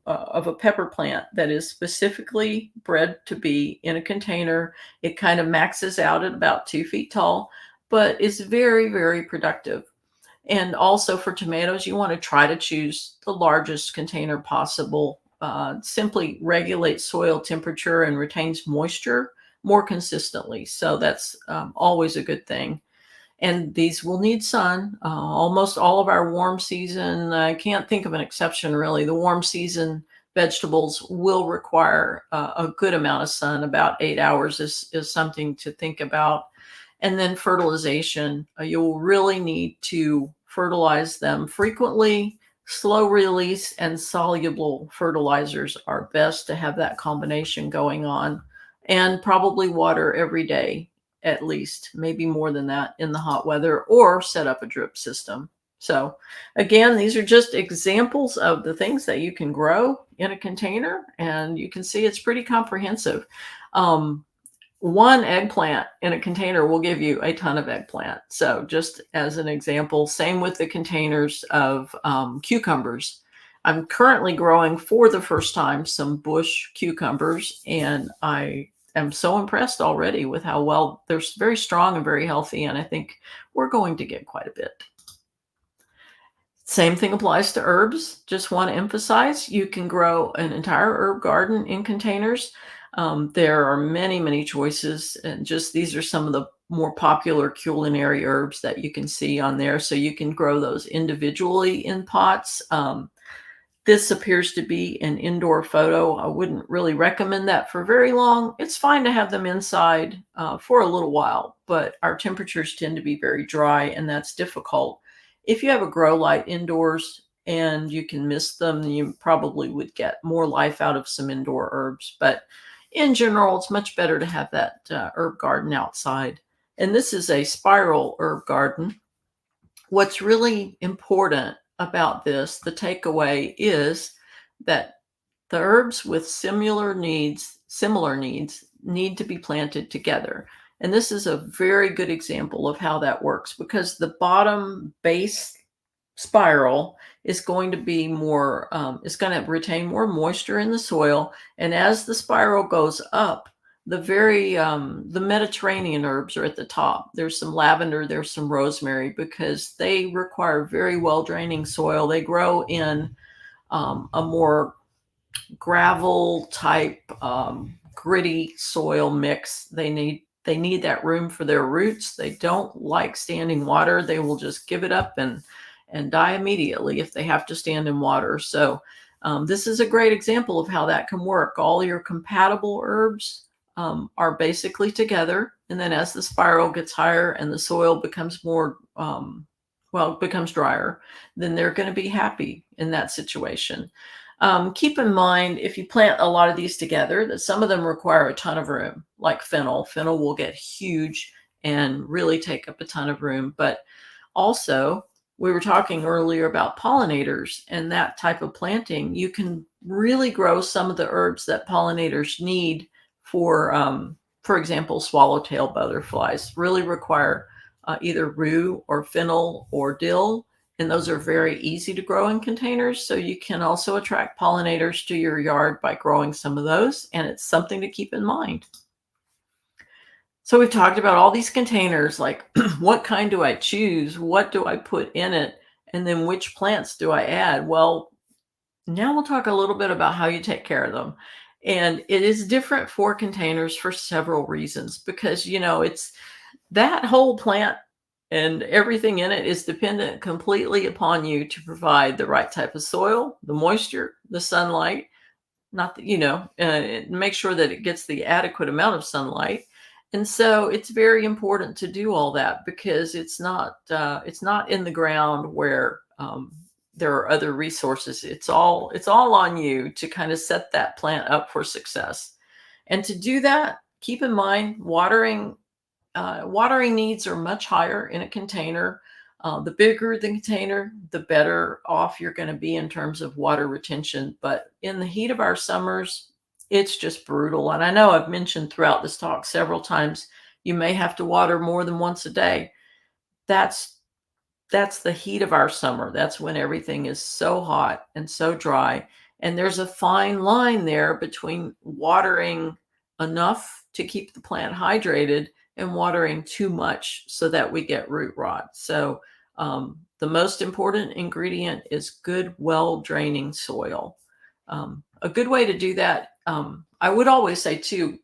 Speaker 2: of a pepper plant that is specifically bred to be in a container. It kind of maxes out at about 2 feet tall, but is very, very productive. And also for tomatoes, you want to try to choose the largest container possible. Simply regulates soil temperature and retains moisture more consistently. So that's always a good thing. And these will need sun. Almost all of our warm season, I can't think of an exception really. The warm season vegetables will require a good amount of sun. About 8 hours is something to think about. And then fertilization. You'll really need to fertilize them frequently. Slow release and soluble fertilizers are best to have that combination going on. And probably water every day, at least, maybe more than that in the hot weather, or set up a drip system. So again, these are just examples of the things that you can grow in a container, and you can see it's pretty comprehensive. One eggplant in a container will give you a ton of eggplant. So just as an example, same with the containers of cucumbers. I'm currently growing for the first time some bush cucumbers, and I am so impressed already with how well they're very strong and very healthy. And I think we're going to get quite a bit. Same thing applies to herbs. Just want to emphasize you can grow an entire herb garden in containers. There are many, many choices, and just these are some of the more popular culinary herbs that you can see on there. So you can grow those individually in pots. This appears to be an indoor photo. I wouldn't really recommend that for very long. It's fine to have them inside for a little while, but our temperatures tend to be very dry, and that's difficult. If you have a grow light indoors and you can mist them, you probably would get more life out of some indoor herbs. But in general, it's much better to have that herb garden outside. And this is a spiral herb garden. What's really important about this, the takeaway is that the herbs with similar needs need to be planted together. And this is a very good example of how that works, because the bottom base spiral is going to be more, it's going to retain more moisture in the soil. And as the spiral goes up, the Mediterranean herbs are at the top. There's some lavender, there's some rosemary, because they require very well draining soil. They grow in a more gravel type, gritty soil mix. They need that room for their roots. They don't like standing water. They will just give it up and die immediately if they have to stand in water. So this is a great example of how that can work. All your compatible herbs are basically together. And then as the spiral gets higher and the soil becomes more, becomes drier, then they're going to be happy in that situation. Keep in mind, if you plant a lot of these together, that some of them require a ton of room, like fennel. Fennel will get huge and really take up a ton of room. But also, we were talking earlier about pollinators and that type of planting. You can really grow some of the herbs that pollinators need for example, swallowtail butterflies really require either rue or fennel or dill. And those are very easy to grow in containers. So you can also attract pollinators to your yard by growing some of those. And it's something to keep in mind. So we've talked about all these containers, like what kind do I choose? What do I put in it? And then which plants do I add? Well, now we'll talk a little bit about how you take care of them. And it is different for containers for several reasons, because, it's that whole plant and everything in it is dependent completely upon you to provide the right type of soil, the moisture, the sunlight, make sure that it gets the adequate amount of sunlight. And so it's very important to do all that, because it's not in the ground where there are other resources. It's all on you to kind of set that plant up for success. And to do that, keep in mind watering needs are much higher in a container. The bigger the container, the better off you're going to be in terms of water retention. But in the heat of our summers, it's just brutal. And I know I've mentioned throughout this talk several times, you may have to water more than once a day. That's the heat of our summer. That's when everything is so hot and so dry. And there's a fine line there between watering enough to keep the plant hydrated and watering too much so that we get root rot. So the most important ingredient is good, well-draining soil. A good way to do that, I would always say too,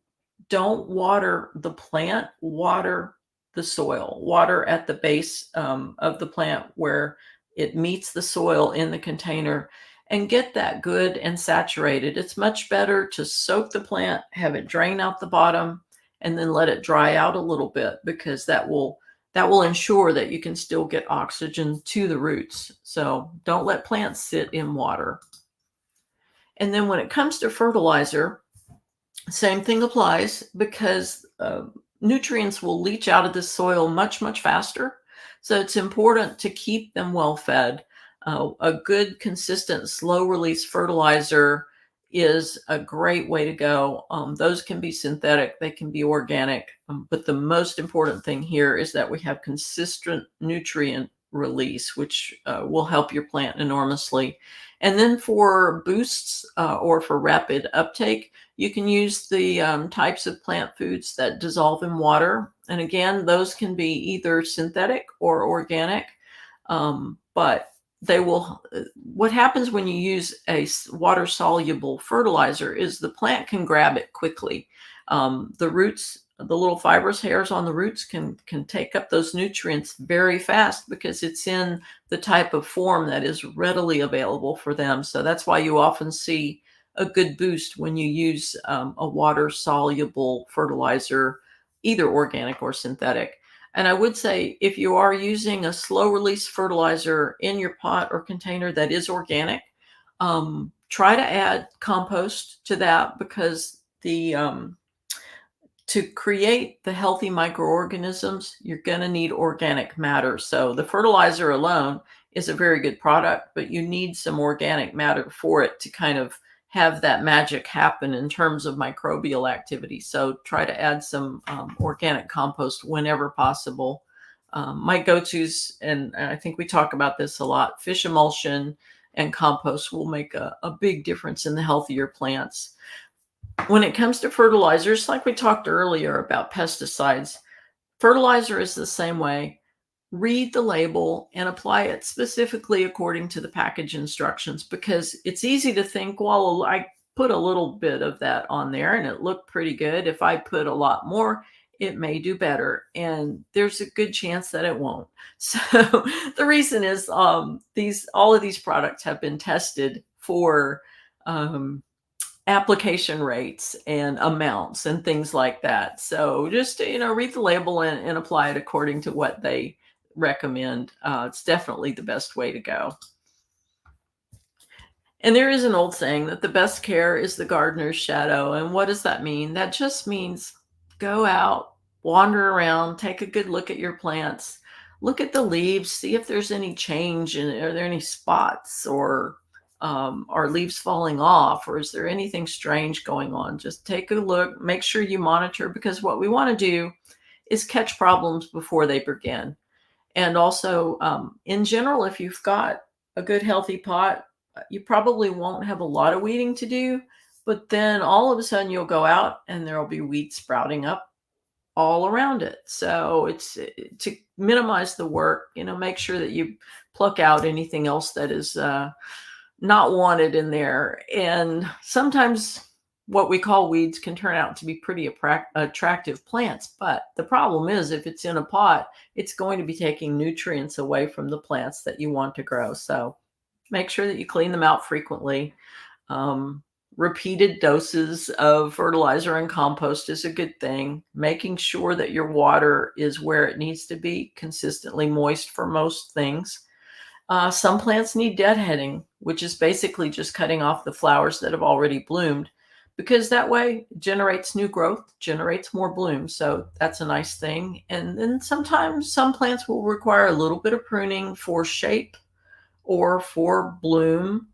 Speaker 2: don't water the plant, water the soil. Water at the base of the plant where it meets the soil in the container, and get that good and saturated. It's much better to soak the plant, have it drain out the bottom, and then let it dry out a little bit, because that will ensure that you can still get oxygen to the roots. So don't let plants sit in water. And then when it comes to fertilizer, same thing applies, because nutrients will leach out of the soil much, much faster. So it's important to keep them well fed. A good, consistent, slow release fertilizer is a great way to go. Those can be synthetic, they can be organic. But the most important thing here is that we have consistent nutrient release, which will help your plant enormously. And then for boosts or for rapid uptake, you can use the types of plant foods that dissolve in water. And again, those can be either synthetic or organic, but they will, what happens when you use a water soluble fertilizer is the plant can grab it quickly. The roots, the little fibrous hairs on the roots can take up those nutrients very fast because it's in the type of form that is readily available for them. So that's why you often see a good boost when you use a water soluble fertilizer, either organic or synthetic. And I would say if you are using a slow release fertilizer in your pot or container that is organic, try to add compost to that, because the to create the healthy microorganisms, you're going to need organic matter. So the fertilizer alone is a very good product, but you need some organic matter for it to kind of have that magic happen in terms of microbial activity. So try to add some organic compost whenever possible. My go-tos, and I think we talk about this a lot, fish emulsion and compost will make a big difference in the healthier plants. When it comes to fertilizers, like we talked earlier about pesticides, fertilizer is the same way. Read the label and apply it specifically according to the package instructions, because it's easy to think, well, I put a little bit of that on there and it looked pretty good. If I put a lot more, it may do better. And there's a good chance that it won't. So the reason is all of these products have been tested for application rates and amounts and things like that. So just, read the label and apply it according to what they recommend. It's definitely the best way to go. And there is an old saying that the best care is the gardener's shadow. And what does that mean? That just means go out, wander around, take a good look at your plants, look at the leaves, see if there's any change, and are there any spots, or are leaves falling off, or is there anything strange going on? Just take a look, make sure you monitor, because what we want to do is catch problems before they begin. And also, in general, if you've got a good healthy pot, you probably won't have a lot of weeding to do, but then all of a sudden you'll go out and there'll be weeds sprouting up all around it. So it's to minimize the work, make sure that you pluck out anything else that is not wanted in there. And sometimes what we call weeds can turn out to be pretty attractive plants. But the problem is, if it's in a pot, it's going to be taking nutrients away from the plants that you want to grow. So make sure that you clean them out frequently. Repeated doses of fertilizer and compost is a good thing. Making sure that your water is where it needs to be, consistently moist for most things. Some plants need deadheading, which is basically just cutting off the flowers that have already bloomed, because that way it generates new growth, generates more bloom. So that's a nice thing. And then sometimes some plants will require a little bit of pruning for shape or for bloom,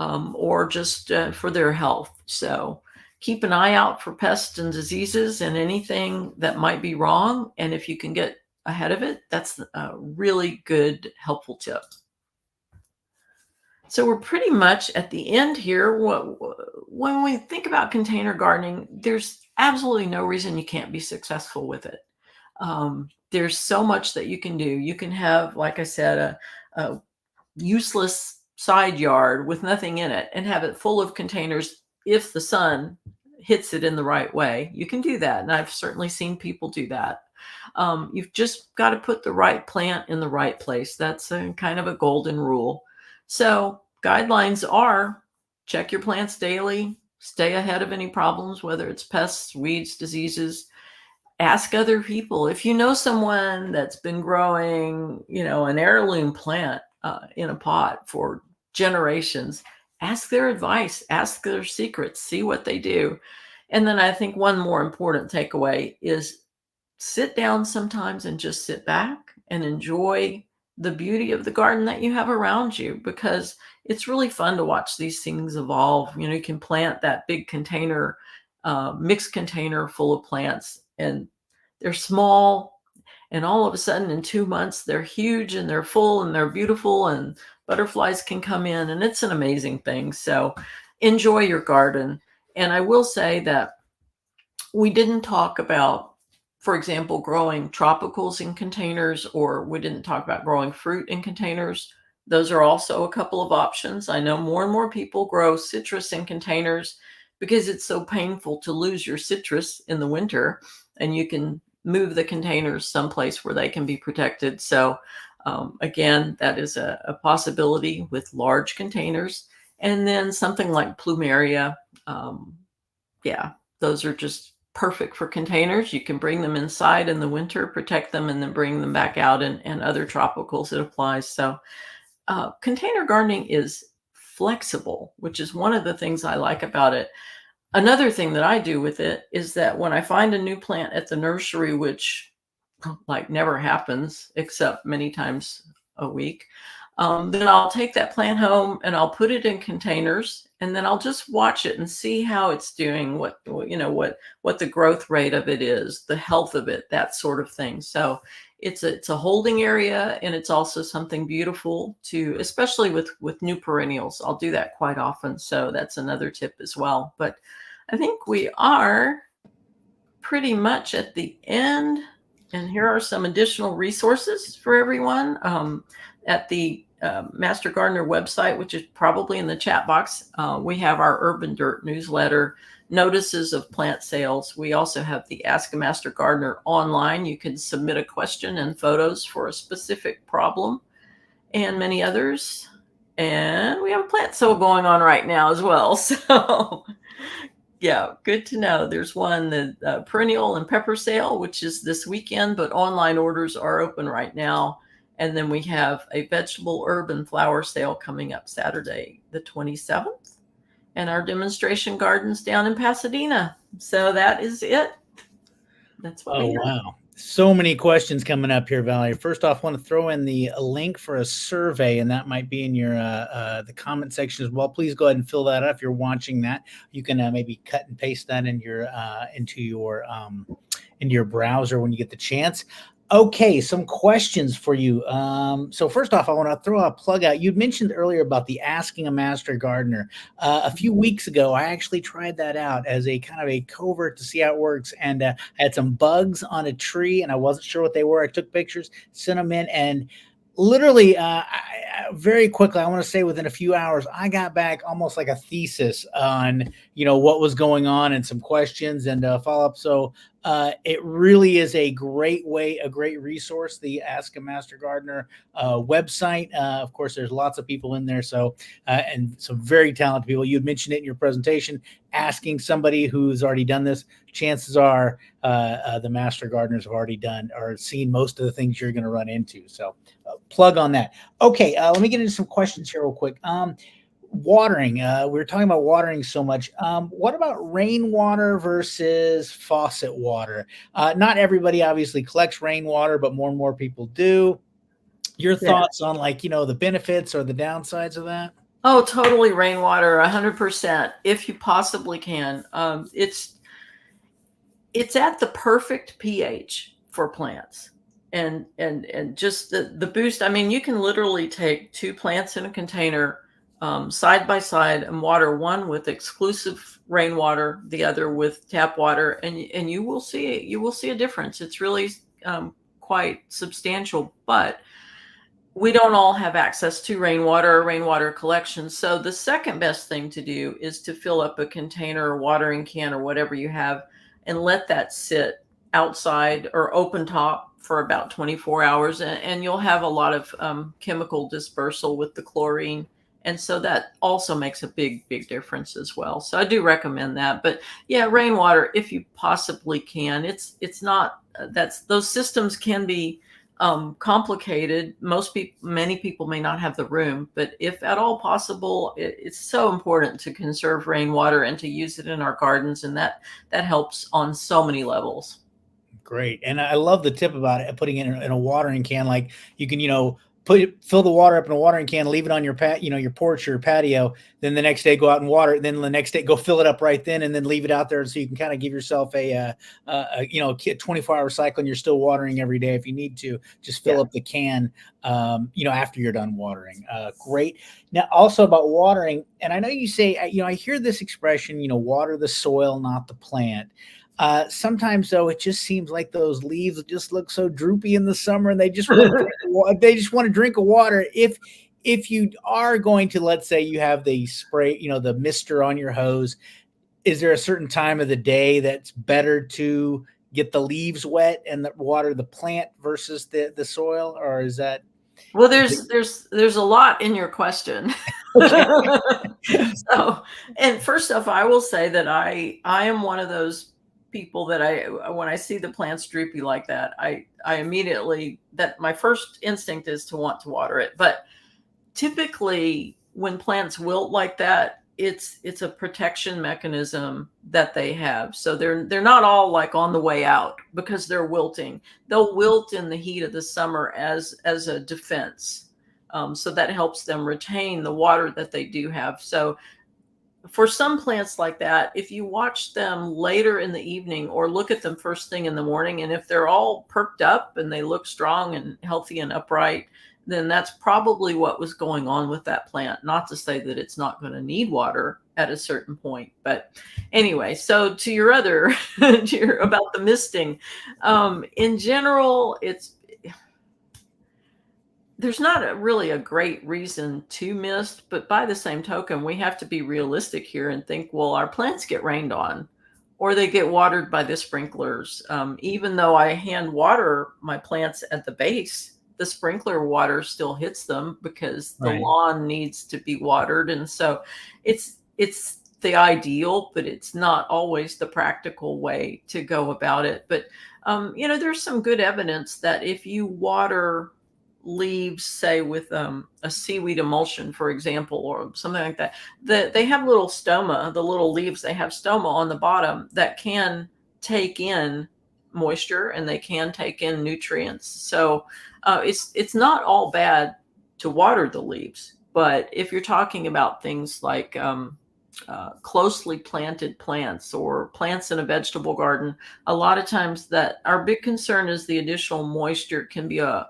Speaker 2: or just for their health. So keep an eye out for pests and diseases and anything that might be wrong. And if you can get ahead of it, that's a really good, helpful tip. So we're pretty much at the end here. When we think about container gardening, there's absolutely no reason you can't be successful with it. There's so much that you can do. You can have, like I said, a useless side yard with nothing in it and have it full of containers if the sun hits it in the right way. You can do that. And I've certainly seen people do that. You've just got to put the right plant in the right place. That's kind of a golden rule. So guidelines are: check your plants daily, stay ahead of any problems, whether it's pests, weeds, diseases. Ask other people. If you know someone that's been growing, an heirloom plant in a pot for generations, ask their advice, ask their secrets, see what they do. And then I think one more important takeaway is sit down sometimes and just sit back and enjoy the beauty of the garden that you have around you, because it's really fun to watch these things evolve. You can plant that big container, mixed container full of plants, and they're small And all of a sudden in 2 months, they're huge and they're full and they're beautiful and butterflies can come in, and it's an amazing thing. So enjoy your garden. And I will say that we didn't talk about, for example, growing tropicals in containers, or we didn't talk about growing fruit in containers. Those are also a couple of options. I know more and more people grow citrus in containers because it's so painful to lose your citrus in the winter, and you can move the containers someplace where they can be protected. So again, that is a possibility with large containers. And then something like plumeria, yeah, those are just perfect for containers. You can bring them inside in the winter, protect them, and then bring them back out, and other tropicals it applies. So container gardening is flexible, which is one of the things I like about it. Another thing that I do with it is that when I find a new plant at the nursery, which like never happens except many times a week, then I'll take that plant home and I'll put it in containers, and then I'll just watch it and see how it's doing, what the growth rate of it is, the health of it, that sort of thing. So it's a holding area, and it's also something beautiful to, especially with new perennials. I'll do that quite often. So that's another tip as well. But I think we are pretty much at the end. And here are some additional resources for everyone at the Master Gardener website, which is probably in the chat box. We have our Urban Dirt newsletter, notices of plant sales. We also have the Ask a Master Gardener online. You can submit a question and photos for a specific problem, and many others. And we have a plant sale going on right now as well. So yeah, good to know. There's one, the perennial and pepper sale, which is this weekend, but online orders are open right now. And then we have a vegetable, herb, and flower sale coming up Saturday, the 27th. And our demonstration gardens down in Pasadena. So that is it. That's what we have.
Speaker 1: Wow. So many questions coming up here, Valerie. First off, I want to throw in the link for a survey, and that might be in your the comment section as well. Please go ahead and fill that out. If you're watching that, you can maybe cut and paste that in your into your browser when you get the chance. Okay, some questions for you. So first off, I want to throw a plug out. You'd mentioned earlier about the Asking a Master Gardener. A few weeks ago, I actually tried that out as a kind of a covert to see how it works. And I had some bugs on a tree, and I wasn't sure what they were. I took pictures, sent them in, and literally very quickly, I want to say within a few hours, I got back almost like a thesis on what was going on and some questions and follow-up. So it really is a great way, a great resource, the Ask a Master Gardener website. Of course, there's lots of people in there, so and some very talented people. You had mentioned it in your presentation. Asking somebody who's already done this, chances are the Master Gardeners have already done or seen most of the things you're going to run into. So plug on that. Okay, let me get into some questions here real quick. Watering. We were talking about watering so much. What about rainwater versus faucet water? Not everybody obviously collects rainwater, but more and more people do. Your thoughts on the benefits or the downsides of that?
Speaker 2: Oh, totally rainwater, 100%, if you possibly can. It's at the perfect pH for plants. And just the boost. I mean, you can literally take two plants in a container side by side and water one with exclusive rainwater, the other with tap water, and you will see a difference. It's really quite substantial, but we don't all have access to rainwater or rainwater collection. So the second best thing to do is to fill up a container or watering can or whatever you have and let that sit outside or open top for about 24 hours. And you'll have a lot of chemical dispersal with the chlorine. And so that also makes a big, big difference as well. So I do recommend that. But yeah, rainwater, if you possibly can. It's not, those systems can be complicated. Many people may not have the room, but if at all possible, it's so important to conserve rainwater and to use it in our gardens. And that helps on so many levels.
Speaker 1: Great. And I love the tip about it, putting it in a watering can. Like you can, fill the water up in a watering can, leave it on your your porch or patio. Then the next day go out and water it. Then the next day go fill it up right then, and then leave it out there so you can kind of give yourself a 24-hour cycle, and you're still watering every day if you need to. Just fill up the can, after you're done watering. Great. Now, also about watering, and I know you say, I hear this expression, water the soil, not the plant. Sometimes though, it just seems like those leaves just look so droopy in the summer, and they just want to drink of water. If you are going to, let's say you have the spray, the mister on your hose, is there a certain time of the day that's better to get the leaves wet and water the plant versus the soil, or is that?
Speaker 2: Well, there's a lot in your question. So, and first off, I will say that I am one of those people that when I see the plants droopy like that, I immediately, that my first instinct is to want to water it. But typically when plants wilt like that, it's a protection mechanism that they have. So they're not all like on the way out because they're wilting. They'll wilt in the heat of the summer as a defense. So that helps them retain the water that they do have. So for some plants like that, if you watch them later in the evening or look at them first thing in the morning, and if they're all perked up and they look strong and healthy and upright, then that's probably what was going on with that plant. Not to say that it's not going to need water at a certain point. But anyway, so to your other, about the misting, in general, there's not really a great reason to mist, but by the same token, we have to be realistic here and think, well, our plants get rained on or they get watered by the sprinklers. Even though I hand water my plants at the base, the sprinkler water still hits them because the lawn needs to be watered. And so it's the ideal, but it's not always the practical way to go about it. But, there's some good evidence that if you water leaves, say with a seaweed emulsion, for example, or something like that, they have little stoma, the little leaves, they have stoma on the bottom that can take in moisture and they can take in nutrients. So it's not all bad to water the leaves. But if you're talking about things like closely planted plants or plants in a vegetable garden, a lot of times that our big concern is the additional moisture can be a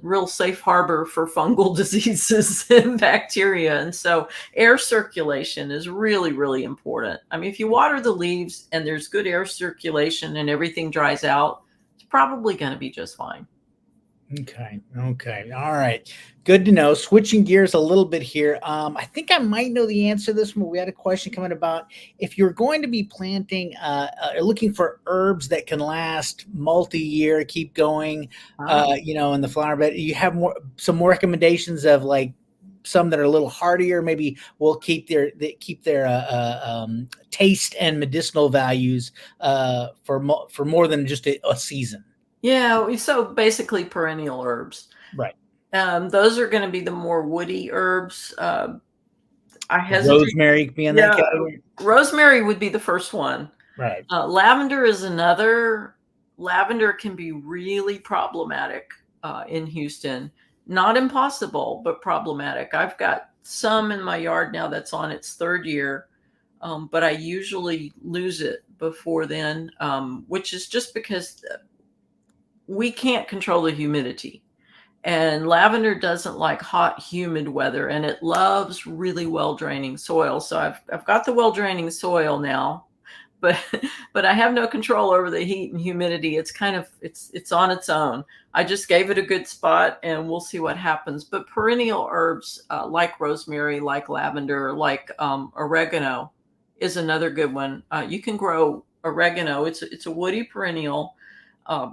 Speaker 2: real safe harbor for fungal diseases and bacteria. And so air circulation is really, really important. I mean, if you water the leaves and there's good air circulation and everything dries out, it's probably going to be just fine.
Speaker 1: Okay. All right. Good to know. Switching gears a little bit here. I think I might know the answer to this one. We had a question coming about if you're going to be planting, looking for herbs that can last multi-year, keep going, in the flower bed. You have some more recommendations of like some that are a little hardier, maybe will keep their taste and medicinal values for more than just a season.
Speaker 2: Yeah, so basically perennial herbs.
Speaker 1: Right.
Speaker 2: Those are going to be the more woody herbs. I hesitate.
Speaker 1: Rosemary being that category?
Speaker 2: Rosemary would be the first one.
Speaker 1: Right.
Speaker 2: Lavender is another. Lavender can be really problematic in Houston. Not impossible, but problematic. I've got some in my yard now that's on its third year, but I usually lose it before then, which is just because we can't control the humidity, and lavender doesn't like hot, humid weather, and it loves really well draining soil. So I've got the well draining soil now, but I have no control over the heat and humidity. It's it's on its own. I just gave it a good spot and we'll see what happens. But perennial herbs like rosemary, like lavender, like oregano is another good one. You can grow oregano. It's a woody perennial.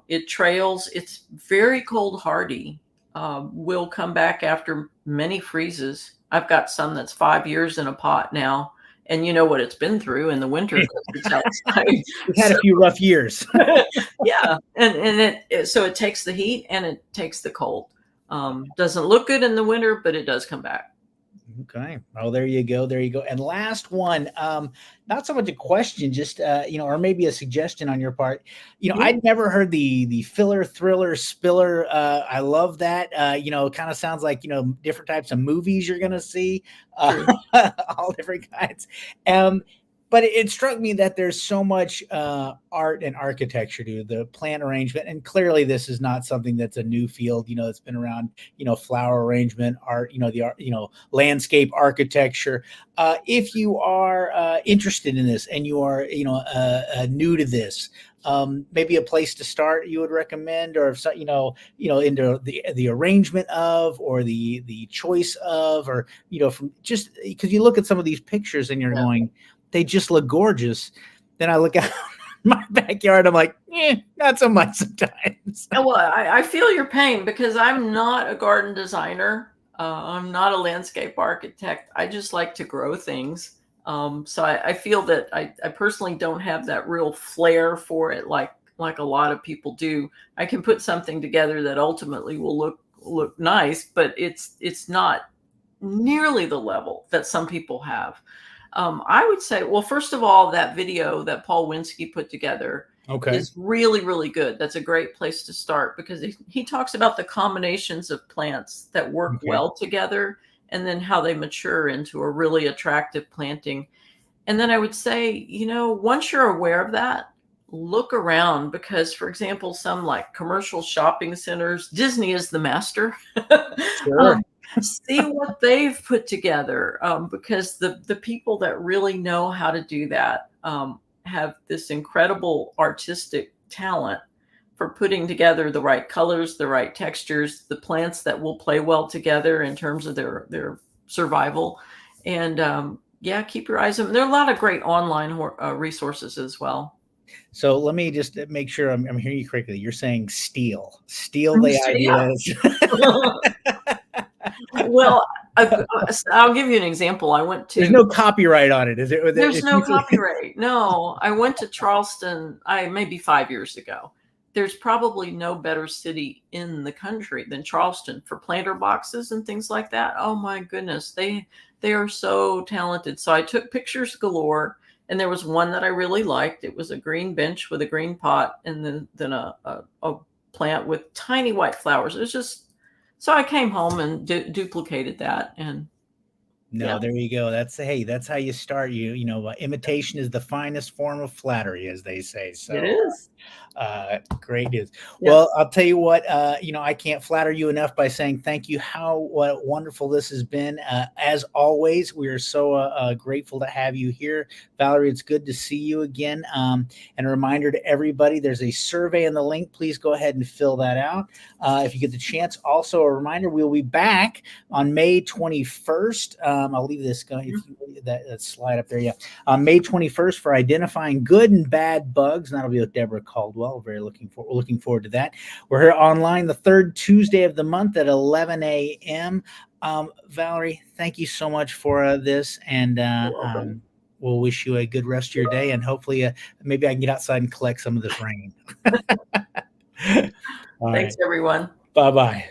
Speaker 2: It trails. It's very cold hardy. Will come back after many freezes. I've got some that's 5 years in a pot now, and you know what it's been through in the winter because it's outside.
Speaker 1: We've had a few rough years.
Speaker 2: Yeah, and so it takes the heat and it takes the cold. Doesn't look good in the winter, but it does come back.
Speaker 1: Okay. Oh, there you go. There you go. And last one, not so much a question, just or maybe a suggestion on your part.
Speaker 2: Yeah.
Speaker 1: I'd never heard the filler, thriller, spiller. I love that. Kind of sounds like different types of movies you're gonna see,
Speaker 2: True.
Speaker 1: all different kinds. Um, but it struck me that there's so much art and architecture to the plant arrangement, and clearly this is not something that's a new field. It's been around. Flower arrangement, art. The art. Landscape architecture. If you are interested in this and you are new to this, maybe a place to start you would recommend, or if so, into the arrangement of, or the choice of, or from just because you look at some of these pictures and you're
Speaker 2: Yeah.
Speaker 1: going, they just look gorgeous. Then I look out my backyard, I'm like, not so much sometimes.
Speaker 2: Well, I feel your pain because I'm not a garden designer. I'm not a landscape architect. I just like to grow things. So I feel that I personally don't have that real flair for it like a lot of people do. I can put something together that ultimately will look nice, but it's not nearly the level that some people have. I would say, well, first of all, that video that Paul Winsky put together
Speaker 1: Okay.
Speaker 2: is really, really good. That's a great place to start because he talks about the combinations of plants that work
Speaker 1: Okay.
Speaker 2: well together and then how they mature into a really attractive planting. And then I would say, once you're aware of that, look around because, for example, some like commercial shopping centers, Disney is the master.
Speaker 1: Sure.
Speaker 2: See what they've put together because the people that really know how to do that have this incredible artistic talent for putting together the right colors, the right textures, the plants that will play well together in terms of their survival. And yeah, keep your eyes open. There are a lot of great online resources as well.
Speaker 1: So let me just make sure I'm hearing you correctly. You're saying steal the
Speaker 2: Yeah.
Speaker 1: ideas.
Speaker 2: Well, I'll give you an example. I went
Speaker 1: There's
Speaker 2: to
Speaker 1: no copyright on it, is it?
Speaker 2: There's
Speaker 1: If
Speaker 2: no
Speaker 1: you
Speaker 2: copyright. No, I went to Charleston, maybe 5 years ago. There's probably no better city in the country than Charleston for planter boxes and things like that. Oh my goodness, they are so talented. So I took pictures galore, and there was one that I really liked. It was a green bench with a green pot, and then a plant with tiny white flowers. It was just so I came home and duplicated that, and
Speaker 1: No,
Speaker 2: yeah,
Speaker 1: there you go. That's how you start. Imitation is the finest form of flattery, as they say.
Speaker 2: it
Speaker 1: So
Speaker 2: is.
Speaker 1: great news.
Speaker 2: Yeah.
Speaker 1: Well, I'll tell you what, I can't flatter you enough by saying thank you. What wonderful this has been. As always, we are so grateful to have you here. Valerie, it's good to see you again. And a reminder to everybody, there's a survey in the link. Please go ahead and fill that out if you get the chance. Also, a reminder, we'll be back on May 21st. I'll leave this going. If you, that slide up there, yeah. May 21st for identifying good and bad bugs. And that'll be with Deborah Caldwell. We're looking forward to that. We're here online the third Tuesday of the month at 11 a.m. Valerie, thank you so much for this, and we'll wish you a good rest of your day, and hopefully maybe I can get outside and collect some of this rain. All
Speaker 2: Thanks,
Speaker 1: right.
Speaker 2: everyone.
Speaker 1: Bye-bye.